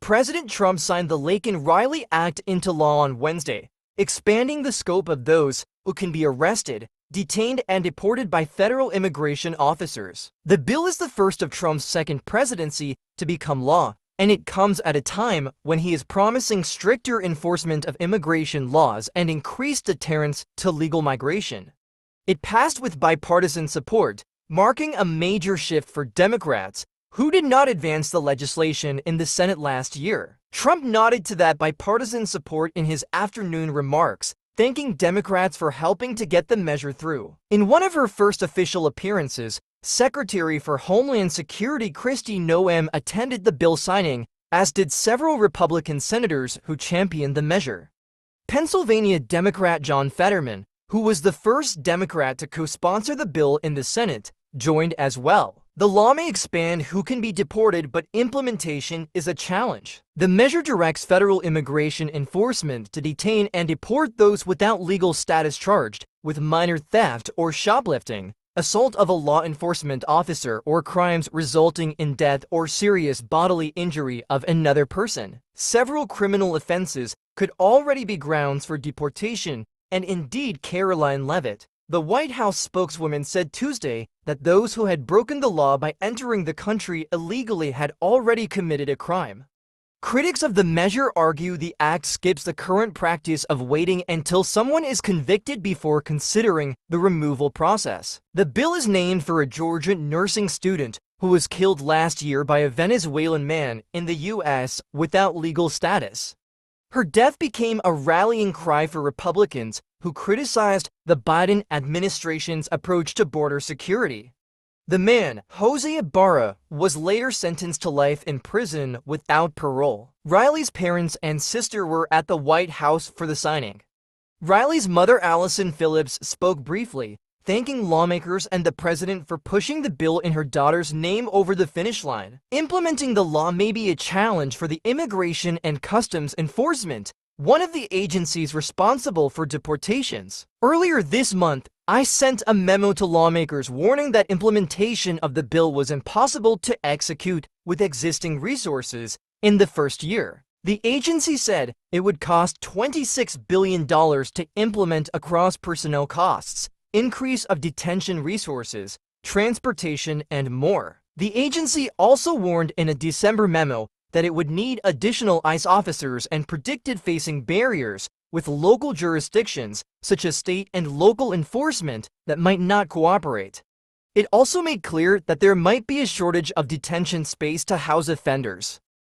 President Trump signed the Laken Riley Act into law on Wednesday, expanding the scope of those who can be arrested, detained, and deported by federal immigration officers. The bill is the first of Trump's second presidency to become law, and it comes at a time when he is promising stricter enforcement of immigration laws and increased deterrence to legal migration. It passed with bipartisan support, marking a major shift for Democrats, who did not advance the legislation in the Senate last year. Trump nodded to that bipartisan support in his afternoon remarks, thanking Democrats for helping to get the measure through. In one of her first official appearances, Secretary for Homeland Security Kristi Noem attended the bill signing, as did several Republican senators who championed the measure. Pennsylvania Democrat John Fetterman, who was the first Democrat to co-sponsor the bill in the Senate, joined as well. The law may expand who can be deported, but implementation is a challenge. The measure directs federal immigration enforcement to detain and deport those without legal status charged with minor theft or shoplifting, assault of a law enforcement officer, or crimes resulting in death or serious bodily injury of another person. Several criminal offenses could already be grounds for deportation, and indeed Caroline Leavitt, the White House spokeswoman, said Tuesday that those who had broken the law by entering the country illegally had already committed a crime. Critics of the measure argue the act skips the current practice of waiting until someone is convicted before considering the removal process. The bill is named for a Georgia nursing student who was killed last year by a Venezuelan man in the U.S. without legal status. Her death became a rallying cry for Republicans who criticized the Biden administration's approach to border security. The man, Jose Ibarra, was later sentenced to life in prison without parole. Riley's parents and sister were at the White House for the signing. Riley's mother, Allison Phillips, spoke briefly, thanking lawmakers and the president for pushing the bill in her daughter's name over the finish line. Implementing the law may be a challenge for the Immigration and Customs Enforcement, one of the agencies responsible for deportations. Earlier this month, I sent a memo to lawmakers warning that implementation of the bill was impossible to execute with existing resources in the first year. The agency said it would cost $26 billion to implement across personnel costs, increase of detention resources, transportation, and more. The agency also warned in a December memo that it would need additional ICE officers and predicted facing barriers with local jurisdictions, such as state and local enforcement, that might not cooperate. It also made clear that there might be a shortage of detention space to house offenders.